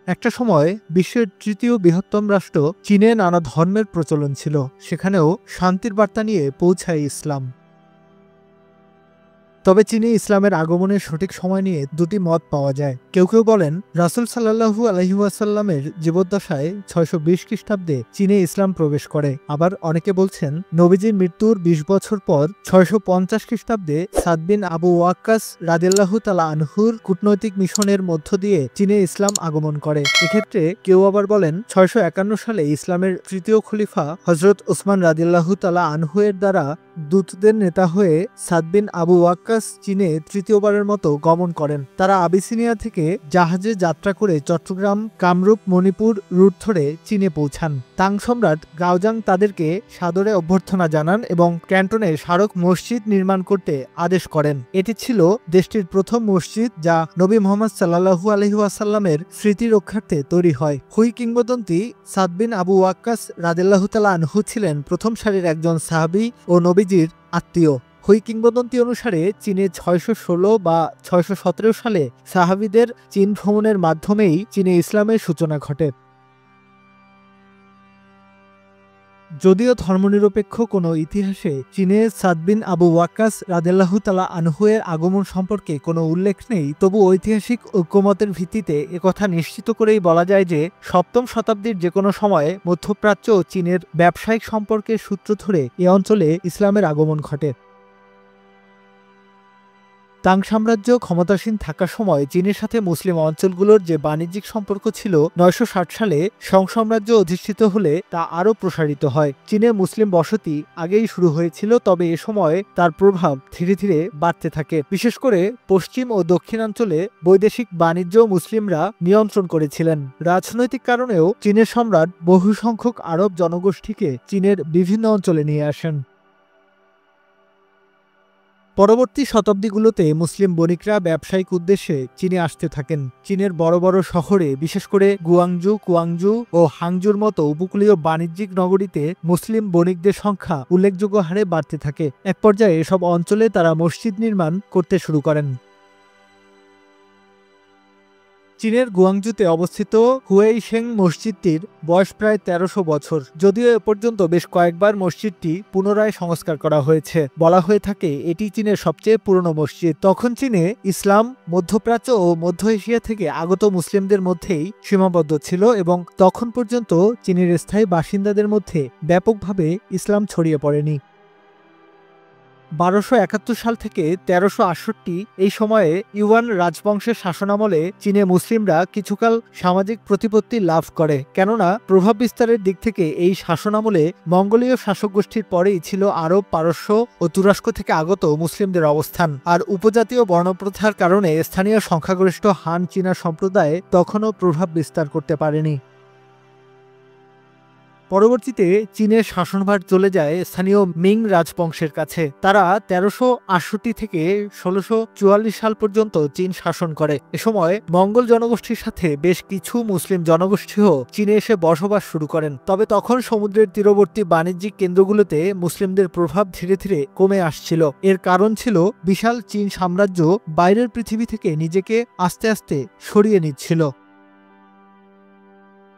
একটা সময় বিশ্বের তৃতীয় বৃহত্তম রাষ্ট্র চীনে নানা ধর্মের প্রচলন ছিল, সেখানেও শান্তির বার্তা নিয়ে পৌঁছায় ইসলাম। তবে চীনে ইসলামের আগমনের সঠিক সময় নিয়ে দুটি মত পাওয়া যায়। কেউ কেউ বলেন রাসূল সাল্লাল্লাহু আলাইহি ওয়াসাল্লামের জীবদ্দশায় ৬২০ খ্রিস্টাব্দে চীনে ইসলাম প্রবেশ করে। আবার অনেকে বলছেন নবীজির মৃত্যুর ২০ বছর পর ৬৫০ খ্রিস্টাব্দে সাদ বিন আবু ওয়াক্কাস রাদিয়াল্লাহু তাআলা আনহুর কূটনৈতিক মিশনের মধ্য দিয়ে চীনে ইসলাম আগমন করে। এক্ষেত্রে কেউ আবার বলেন ৬৫১ সালে ইসলামের তৃতীয় খলিফা হযরত উসমান রাদিয়াল্লাহু তাআলা আনহু এর দ্বারা দূতদের নেতা হয়ে সাদ বিন আবু ওয়াক্কাস চীনে তৃতীয়বারের মতো গমন করেন। তারা আবিসিনিয়া থেকে জাহাজে যাত্রা করে চট্টগ্রাম, কামরূপ, মণিপুর রুট ধরে চীনে পৌঁছান। তাং সম্রাট গাওজাং তাদেরকে সাদরে অভ্যর্থনা জানান এবং ক্যান্টনে স্মারক মসজিদ নির্মাণ করতে আদেশ করেন। এটি ছিল দেশটির প্রথম মসজিদ যা নবী মুহাম্মদ সাল্লাল্লাহু আলাইহি ওয়াসাল্লামের স্মৃতি রক্ষার্থে তৈরি হয়। হুই কিংবদন্তি সাদ বিন আবু ওয়াক্কাস রাদিয়াল্লাহু তাআলা আনহু ছিলেন প্রথম সারির একজন সাহাবী ও নবীজির আত্মীয়। হুই কিংবদন্তি অনুসারে চীনে ৬১৬ বা ৬১৭ সালে সাহাবীদের চীন ভ্রমণের মাধ্যমেই চীনে ইসলামের সূচনা ঘটে। যদিও ধর্মনিরপেক্ষ কোনো ইতিহাসে চীনে সাদ বিন আবু ওয়াক্কাস রাদিয়াল্লাহু তাআলা আনহু এর আগমন সম্পর্কে কোনো উল্লেখ নেই, তবু ঐতিহাসিক ঐকমতের ভিত্তিতে একথা নিশ্চিত করেই বলা যায় যে সপ্তম শতাব্দীর যে কোনো সময়ে মধ্যপ্রাচ্য ও চীনের ব্যবসায়িক সম্পর্কের সূত্র ধরে এ অঞ্চলে ইসলামের আগমন ঘটে। তাং সাম্রাজ্য ক্ষমতাসীন থাকার সময় চীনের সাথে মুসলিম অঞ্চলগুলোর যে বাণিজ্যিক সম্পর্ক ছিল ৯৬০ সালে সং সাম্রাজ্য অধিষ্ঠিত হলে তা আরও প্রসারিত হয়। চীনে মুসলিম বসতি আগেই শুরু হয়েছিল, তবে এ সময় তার প্রভাব ধীরে ধীরে বাড়তে থাকে। বিশেষ করে পশ্চিম ও দক্ষিণাঞ্চলে বৈদেশিক বাণিজ্য মুসলিমরা নিয়ন্ত্রণ করেছিলেন। রাজনৈতিক কারণেও চীনের সম্রাট বহু সংখ্যক আরব জনগোষ্ঠীকে চীনের বিভিন্ন অঞ্চলে নিয়ে আসেন। পরবর্তী শতাব্দীগুলোতে মুসলিম বণিকরা ব্যবসায়িক উদ্দেশ্যে চীনে আসতে থাকেন। চীনের বড় বড় শহরে, বিশেষ করে গুয়াংজু, কুয়াংজু ও হাংজুর মতো উপকূলীয় বাণিজ্যিক নগরীতে মুসলিম বণিকদের সংখ্যা উল্লেখযোগ্য হারে বাড়তে থাকে। এক পর্যায়ে এসব অঞ্চলে তারা মসজিদ নির্মাণ করতে শুরু করেন। চীনের গুয়াংজুতে অবস্থিত হুয়েইশেং মসজিদটির বয়স প্রায় ১৩০০ বছর। যদিও এ পর্যন্ত বেশ কয়েকবার মসজিদটি পুনরায় সংস্কার করা হয়েছে। বলা হয়ে থাকে এটি চীনের সবচেয়ে পুরনো মসজিদ। তখন চীনে ইসলাম মধ্যপ্রাচ্য ও মধ্য এশিয়া থেকে আগত মুসলিমদের মধ্যেই সীমাবদ্ধ ছিল এবং তখন পর্যন্ত চীনের স্থায়ী বাসিন্দাদের মধ্যে ব্যাপকভাবে ইসলাম ছড়িয়ে পড়েনি। ১২৭১ সাল থেকে ১৩৬৮ এই সময়ে ইউয়ান রাজবংশের শাসনামলে চীনে মুসলিমরা কিছুকাল সামাজিক প্রতিপত্তি লাভ করে, কেননা প্রভাব বিস্তারের দিক থেকে এই শাসনামলে মঙ্গোলীয় শাসক গোষ্ঠীর পরেই ছিল আরব, পারস্য ও তুরস্ক থেকে আগত মুসলিমদের অবস্থান। আর উপজাতীয় বর্ণপ্রথার কারণে স্থানীয় সংখ্যাগরিষ্ঠ হান চীনা সম্প্রদায় তখনও প্রভাব বিস্তার করতে পারেনি। পরবর্তীতে চীনের শাসনভার চলে যায় স্থানীয় মিং রাজবংশের কাছে। তারা ১৩৬৮ থেকে ১৬৪৪ সাল পর্যন্ত চীন শাসন করে। এ সময় মঙ্গল জনগোষ্ঠীর সাথে বেশ কিছু মুসলিম জনগোষ্ঠীও চীনে এসে বসবাস শুরু করেন। তবে তখন সমুদ্রের তীরবর্তী বাণিজ্যিক কেন্দ্রগুলোতে মুসলিমদের প্রভাব ধীরে ধীরে কমে আসছিল। এর কারণ ছিল বিশাল চীন সাম্রাজ্য বাইরের পৃথিবী থেকে নিজেকে আস্তে আস্তে সরিয়ে নিচ্ছিল।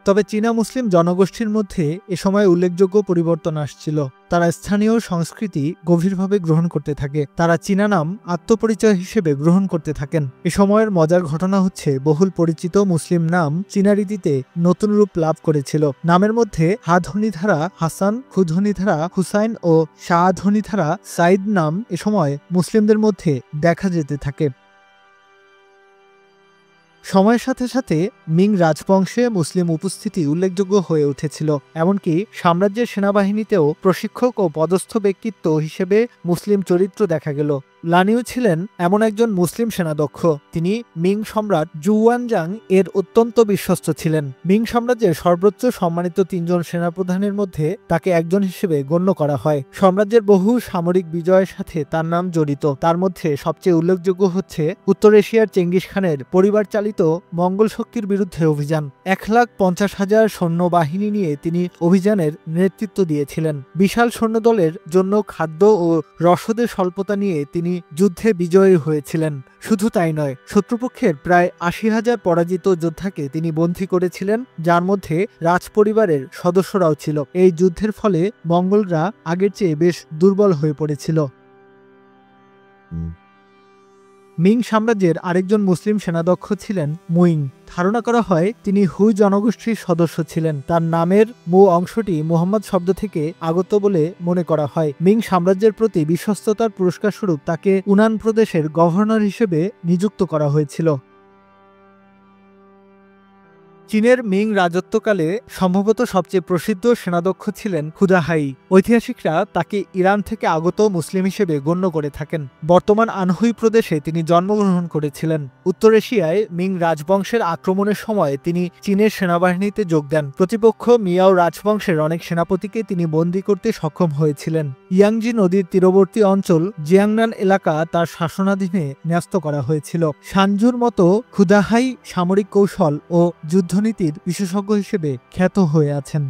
তবে চীনা মুসলিম জনগোষ্ঠীর মধ্যে এ সময় উল্লেখযোগ্য পরিবর্তন আসছিল। তারা স্থানীয় সংস্কৃতি গভীরভাবে গ্রহণ করতে থাকে। তারা চীনা নাম আত্মপরিচয় হিসেবে গ্রহণ করতে থাকেন। এ সময়ের মজার ঘটনা হচ্ছে বহুল পরিচিত মুসলিম নাম চীনা রীতিতে নতুন রূপ লাভ করেছিল। নামের মধ্যে হা ধ্বনিধারা হাসান, হু ধ্বনিধারা হুসাইন ও শাহ ধ্বনিধারা সাইদ নাম এ সময় মুসলিমদের মধ্যে দেখা যেতে থাকে। সময়ের সাথে সাথে মিং রাজবংশে মুসলিম উপস্থিতি উল্লেখযোগ্য হয়ে উঠেছিল। এমনকি সাম্রাজ্যের সেনাবাহিনীতেও প্রশিক্ষক ও পদস্থ ব্যক্তিত্ব হিসেবে মুসলিম চরিত্র দেখা গেল। লানিউ ছিলেন এমন একজন মুসলিম সেনাদক্ষ। তিনি মিং সম্রাট জুওয়ানজাং এর অত্যন্ত বিশ্বস্ত ছিলেন। মিং সাম্রাজ্যের সর্বোচ্চ সম্মানিত ৩ জন সেনাপ্রধানের মধ্যে তাকে একজন হিসেবে গণ্য করা হয়। সাম্রাজ্যের বহু সামরিক বিজয়ের সাথে তার নাম জড়িত। তার মধ্যে সবচেয়ে উল্লেখযোগ্য হচ্ছে উত্তর এশিয়ার চেঙ্গিস খানের পরিবার চালিত মঙ্গল শক্তির বিরুদ্ধে অভিযান। ১,৫০,০০০ সৈন্যবাহিনী নিয়ে তিনি অভিযানের নেতৃত্ব দিয়েছিলেন। বিশাল সৈন্যদলের জন্য খাদ্য ও রসদের স্বল্পতা নিয়ে তিনি তিনি যুদ্ধে বিজয়ী হয়েছিলেন। শুধু তাই নয়, শত্রুপক্ষের প্রায় ৮০,০০০ পরাজিত যোদ্ধাকে তিনি বন্দী করেছিলেন, যার মধ্যে রাজপরিবারের সদস্যরাও ছিল। এই যুদ্ধের ফলে মঙ্গোলরা আগের চেয়ে বেশ দুর্বল হয়ে পড়েছিল। মিং সাম্রাজ্যের আরেকজন মুসলিম সেনাধ্যক্ষ ছিলেন মুইং। ধারণা করা হয় তিনি হুই জনগোষ্ঠীর সদস্য ছিলেন। তার নামের মু অংশটি মুহাম্মদ শব্দ থেকে আগত বলে মনে করা হয়। মিং সাম্রাজ্যের প্রতি বিশ্বস্ততার পুরস্কার স্বরূপ তাকে উনান প্রদেশের গভর্নর হিসেবে নিযুক্ত করা হয়েছিল। চীনের মিং রাজত্বকালে সম্ভবত সবচেয়ে প্রসিদ্ধ সেনাধ্যক্ষ ছিলেন খুদাহাই। ঐতিহাসিকরা তাকে ইরান থেকে আগত মুসলিম হিসেবে গণ্য করে থাকেন। বর্তমান আনহুই প্রদেশে তিনি জন্মগ্রহণ করেছিলেন। উত্তর এশিয়ায় মিং রাজবংশের আক্রমণের সময় তিনি চীনের সেনাবাহিনীতে যোগ দেন। প্রতিপক্ষ মিয়াও রাজবংশের অনেক সেনাপতিকে তিনি বন্দী করতে সক্ষম হয়েছিলেন। ইয়াংজি নদীর তীরবর্তী অঞ্চল জিয়াংনান এলাকা তার শাসনাধীনে ন্যস্ত করা হয়েছিল। সানজুর মতো খুদাহাই সামরিক কৌশল ও যুদ্ধনীতির বিশেষজ্ঞ হিসেবে খ্যাত হয়ে আছেন।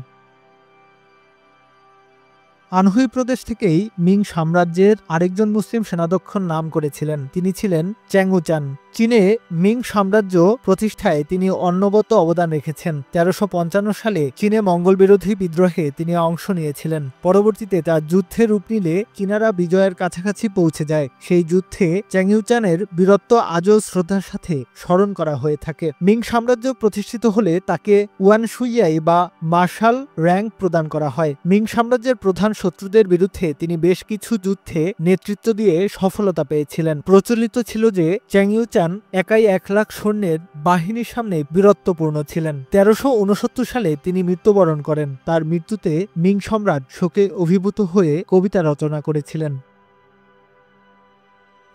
আনহুই প্রদেশ থেকেই মিং সাম্রাজ্যের আরেকজন মুসলিম সেনাধ্যক্ষর নাম করেছিলেন। তিনি ছিলেন চ্যাংউচান। চীনে মিং সাম্রাজ্য প্রতিষ্ঠায় তিনি অনবদ্য অবদান রেখেছেন। ১৩৫৫ সালে চীনে মঙ্গল বিরোধী বিদ্রোহে তিনি অংশ নিয়েছিলেন। পরবর্তীতে তার যুদ্ধে রূপ নিলে চীনারা বিজয়ের কাছাকাছি পৌঁছে যায়। সেই যুদ্ধে চ্যাংইউচানের বীরত্ব আজও শ্রদ্ধার সাথে স্মরণ করা হয়ে থাকে। মিং সাম্রাজ্য প্রতিষ্ঠিত হলে তাকে ওয়ানশুইয়াই বা মার্শাল র্যাঙ্ক প্রদান করা হয়। মিং সাম্রাজ্যের প্রধান শত্রুদের বিরুদ্ধে তিনি বেশ কিছু যুদ্ধে নেতৃত্ব দিয়ে সফলতা পেয়েছিলেন। প্রচলিত ছিল যে চ্যাংইউচান একাই ১,০০,০০০ সৈন্যের বাহিনীর সামনে বীরত্বপূর্ণ ছিলেন। ১৩৬৯ সালে তিনি মৃত্যুবরণ করেন। তার মৃত্যুতে মিং সম্রাট শোকে অভিভূত হয়ে কবিতা রচনা করেছিলেন।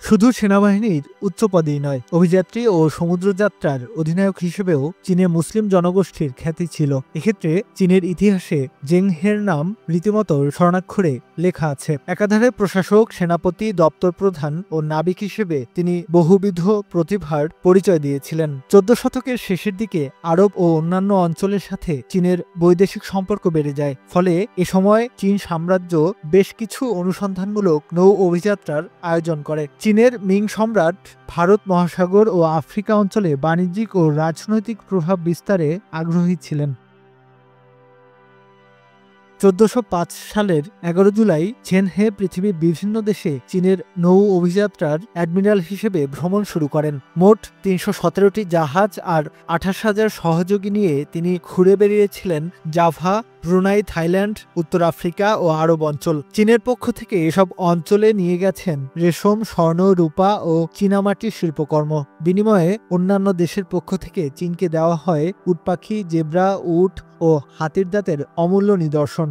শুধু সেনাবাহিনীর উচ্চপদেই নয়, অভিযাত্রী ও সমুদ্রযাত্রার অধিনায়ক হিসেবেও চীনে মুসলিম জনগোষ্ঠীর খ্যাতি ছিল। এক্ষেত্রে চীনের ইতিহাসে জেংহের নাম রীতিমতো স্বর্ণাক্ষরে লেখা আছে। একাধারে প্রশাসক, সেনাপতি, দপ্তর প্রধান ও নাবিক হিসেবে তিনি বহুবিধ প্রতিভার পরিচয় দিয়েছিলেন। ১৪ শতকের শেষের দিকে আরব ও অন্যান্য অঞ্চলের সাথে চীনের বৈদেশিক সম্পর্ক বেড়ে যায়। ফলে এ সময় চীন সাম্রাজ্য বেশ কিছু অনুসন্ধানমূলক নৌ অভিযাত্রার আয়োজন করে। চীনের মিং সম্রাট ভারত মহাসাগর ও আফ্রিকা অঞ্চলে বাণিজ্যিক ও রাজনৈতিক প্রভাব বিস্তারে আগ্রহী ছিলেন। ১৪০৫ সালের ১১ জুলাই ছেন হে পৃথিবীর বিভিন্ন দেশে চীনের নৌ অভিযাত্রার অ্যাডমিরাল হিসেবে ভ্রমণ শুরু করেন। মোট ৩১৭টি জাহাজ আর ২৮,০০০ সহযোগী নিয়ে তিনি ঘুরে বেরিয়েছিলেন জাভা, ব্রুনাই, থাইল্যান্ড, উত্তর আফ্রিকা ও আরব অঞ্চল। চীনের পক্ষ থেকে এসব অঞ্চলে নিয়ে গেছেন রেশম, স্বর্ণ, রূপা ও চীনামাটির শিল্পকর্ম। বিনিময়ে অন্যান্য দেশের পক্ষ থেকে চীনকে দেওয়া হয় উট পাখি, জেব্রা, উট ও হাতির দাঁতের অমূল্য নিদর্শন।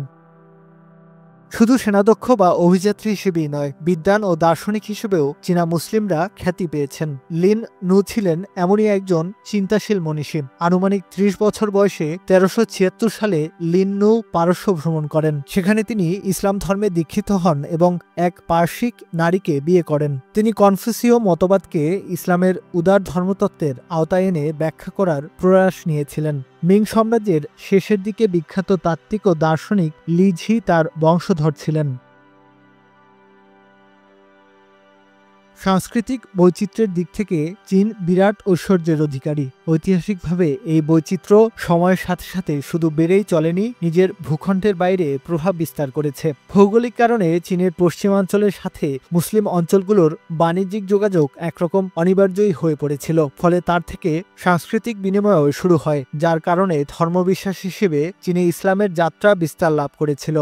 শুধু সেনাধ্যক্ষ বা অভিযাত্রী হিসেবেই নয়, বিদ্বান ও দার্শনিক হিসেবেও চীনা মুসলিমরা খ্যাতি পেয়েছেন। লিন নু ছিলেন এমনই একজন চিন্তাশীল মনীষী। আনুমানিক ৩০ বছর বয়সে ১৩৭৬ সালে লিন নু পারস্য ভ্রমণ করেন। সেখানে তিনি ইসলাম ধর্মে দীক্ষিত হন এবং এক পার্সিক নারীকে বিয়ে করেন। তিনি কনফুসীয় মতবাদকে ইসলামের উদার ধর্মতত্ত্বের আওতায় এনে ব্যাখ্যা করার প্রয়াস নিয়েছিলেন। মিং সাম্রাজ্যের শেষের দিকে বিখ্যাত তাত্ত্বিক ও দার্শনিক লি ঝি তার বংশধর ছিলেন। সাংস্কৃতিক বৈচিত্র্যের দিক থেকে চীন বিরাট ঐশ্বর্যের অধিকারী। ঐতিহাসিকভাবে এই বৈচিত্র্য সময়ের সাথে সাথে শুধু বেড়েই চলেনি, নিজের ভূখণ্ডের বাইরে প্রভাব বিস্তার করেছে। ভৌগোলিক কারণে চীনের পশ্চিমাঞ্চলের সাথে মুসলিম অঞ্চলগুলোর বাণিজ্যিক যোগাযোগ একরকম অনিবার্যই হয়ে পড়েছিল। ফলে তার থেকে সাংস্কৃতিক বিনিময়ও শুরু হয়, যার কারণে ধর্মবিশ্বাস হিসেবে চীনে ইসলামের যাত্রা বিস্তার লাভ করেছিল।